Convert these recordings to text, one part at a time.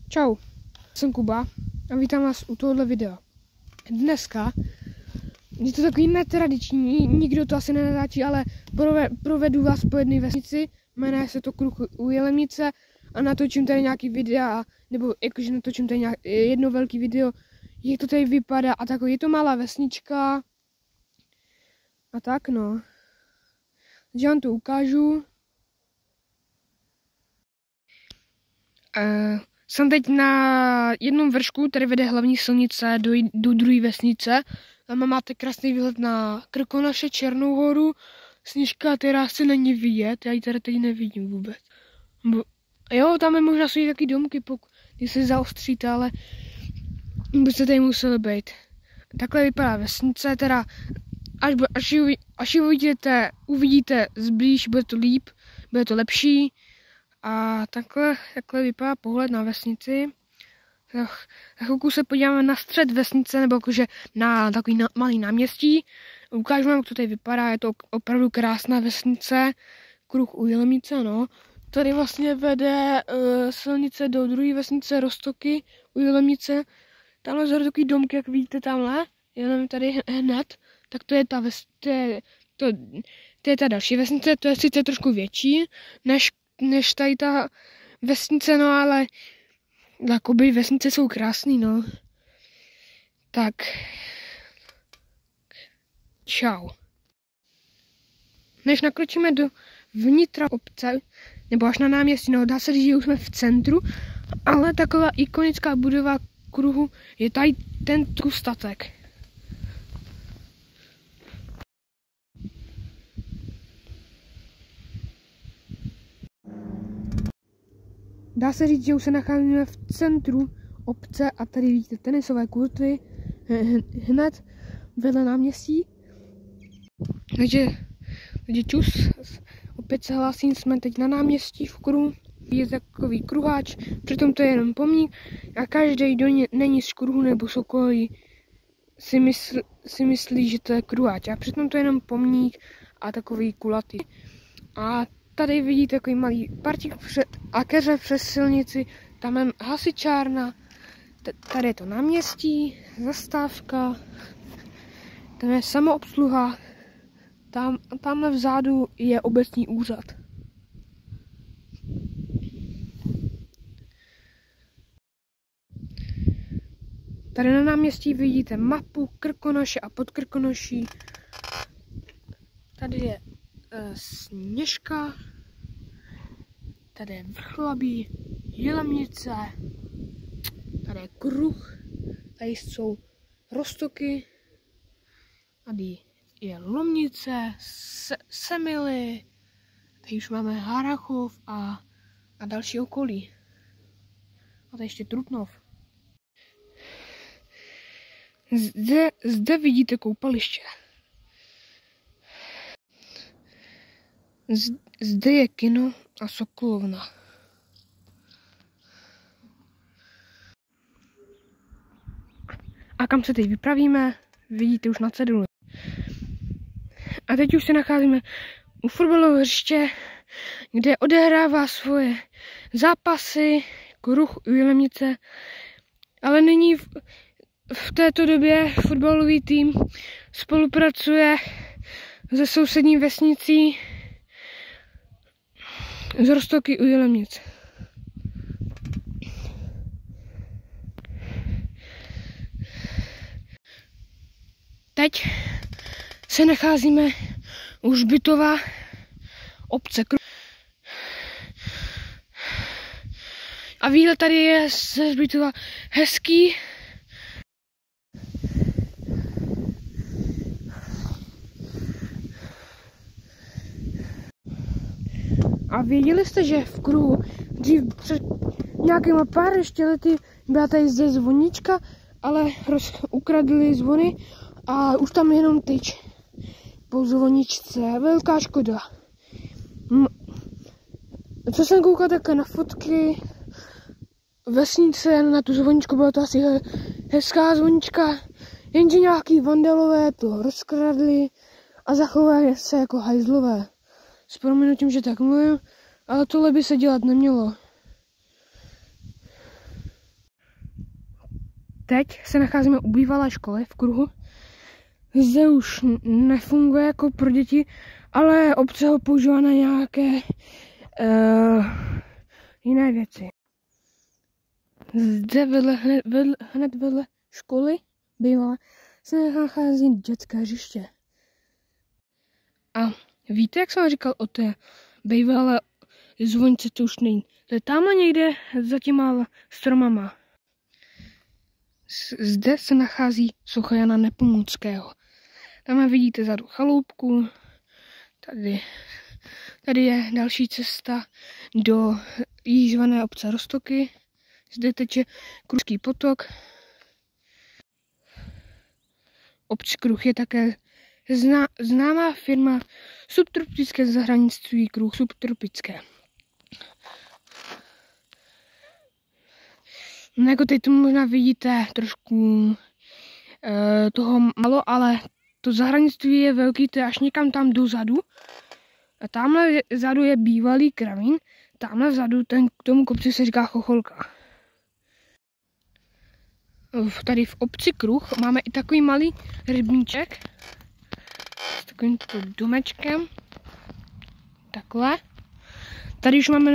Čau, jsem Kuba a vítám vás u tohohle videa. Dneska je to takový netradiční, nikdo to asi nenatáčí, ale provedu vás po jedné vesnici, jmenuje se to Kruh u Jelemnice a natočím tady nějaký videa, nebo jakože natočím tady jedno velký video, jak to tady vypadá a takový, je to malá vesnička a tak no. Takže vám to ukážu. Jsem teď na jednom vršku, který vede hlavní silnice do druhé vesnice. Tam máte krásný výhled na Krkonoše, Černou horu. Sněžka teda se není vidět, já ji tady teď nevidím vůbec. Jo, tam je možná jsou taky domky, když se zaostříte, ale byste tady museli být. Takhle vypadá vesnice, teda až ji uvidíte zblíž, bude to líp, bude to lepší. A takhle vypadá pohled na vesnici. Za chvilku se podíváme na střed vesnice, nebo jakože na takový malý náměstí. Ukážu vám, jak to tady vypadá, je to opravdu krásná vesnice. Kruh u Jelemnice, no. Tady vlastně vede silnice do druhé vesnice Roztoky u Jelemnice. Tamhle jsou takový domky, jak vidíte tamhle, jenom tady hned. Tak to je ta další vesnice, to je sice trošku větší, než tady ta vesnice, no ale jakoby vesnice jsou krásný, no. Tak. Čau. Než nakročíme do vnitra obce, nebo až na náměstí, no dá se říct, že už jsme v centru, ale taková ikonická budova Kruhu je tady ten statek. Dá se říct, že už se nacházíme v centru obce a tady vidíte tenisové kurty hned vedle náměstí. Takže čus, opět se hlásím, jsme teď na náměstí v Kruhu. Je takový kruháč, přitom to je jenom pomník a každý, kdo není z Kruhu nebo z okolí, si myslí, že to je kruháč. A přitom to je jenom pomník a takový kulatý. A tady vidíte takový malý partík a keře přes silnici, tam je hasičárna, tady je to náměstí, zastávka, tam je samoobsluha, tamhle vzadu je obecní úřad. Tady na náměstí vidíte mapu Krkonoše a Podkrkonoší. Tady je Sněžka, tady je Vrchlabí, Jelemnice, tady je Kruh, tady jsou Roztoky, tady je Lomnice, Semily, tady už máme Harrachov a další okolí. A tady ještě Trutnov. Zde vidíte koupaliště. Zde je kino a sokolovna. A kam se teď vypravíme, vidíte už na cedule. A teď už se nacházíme u fotbalového hřiště, kde odehrává svoje zápasy Kruh u Jelemnice, ale nyní v této době fotbalový tým spolupracuje se sousední vesnicí z Roztoky u Jelemnic. Teď se nacházíme u hřbitova obce Kruh. A výhled tady je ze hřbitova hezký. A věděli jste, že v Kruhu dřív před nějakýma pár ještě lety byla tady zde zvonička, ale ukradli zvony a už tam jenom tyč po zvoničce. Velká škoda. Co jsem koukal také na fotky vesnice, na tu zvoničku, byla to asi hezká zvonička, jenže nějaký vandalové to rozkradli a zachovali se jako hajzlové. S prominutím, že tak mluvím, ale tohle by se dělat nemělo. teď se nacházíme u bývalé školy v kruhu. Zde už nefunguje jako pro děti, ale obce ho používá na nějaké jiné věci. Zde hned vedle školy bývalé se nachází dětské hřiště. A víte, jak jsem říkal o té bývalé zvonice, to už není. To je tamhle někde za těma stromama. Zde se nachází socha Jana Nepomuckého. Tam vidíte zadu chaloupku. Tady je další cesta do jižvané obce Roztoky. Zde teče Krušský potok. Obc Kruh je také známá firma subtropické zahradnictví Kruh subtropické. No jako teď tu možná vidíte trošku toho malo, ale to zahradnictví je velký, to je až někam tam dozadu. A tamhle vzadu je bývalý kravín, tamhle vzadu k tomu kopci se říká Chocholka. Tady v obci Kruh máme i takový malý rybníček s takovým domečkem. Takhle. Tady už máme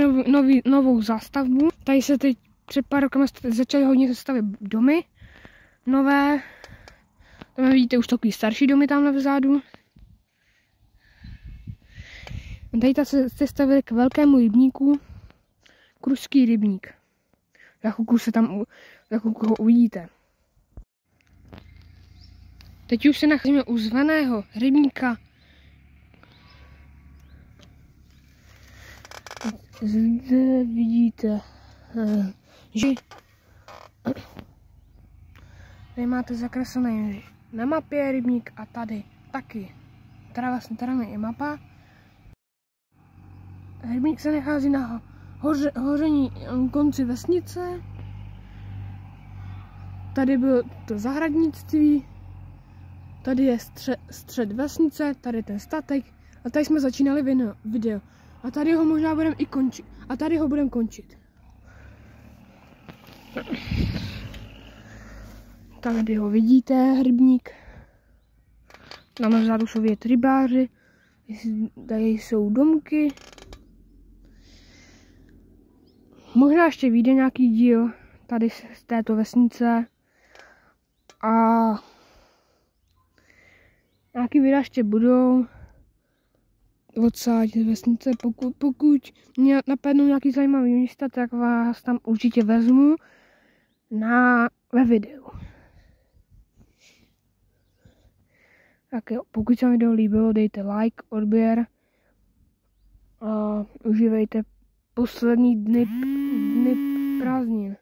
novou zástavbu. Tady se teď před pár rokama začaly hodně stavět domy nové. Tam vidíte už takový starší domy tamhle vzadu. Tady se stavili k velkému rybníku, Krušský rybník. Za chvilku ho uvidíte. Teď už se nacházíme u zvaného rybníka. Zde vidíte, že tady máte zakreslený na mapě rybník a tady taky. Tady je mapa. Rybník se nachází na hoření konci vesnice. Tady bylo to zahradnictví. Tady je střed vesnice, tady je ten statek. A tady jsme začínali video. A tady ho možná budeme i končit. A tady ho budeme končit. Tady ho vidíte, rybník. Tam vzadu jsou vidět rybáři. Tady jsou domky. Možná ještě vyjde nějaký díl tady z této vesnice. A nějaký videa ještě budou odsáď z vesnice. Pokud mě napadnou nějaký zajímavý místa, tak vás tam určitě vezmu ve videu. Tak jo, pokud se vám video líbilo, dejte like, odběr a užívejte poslední dny prázdnin.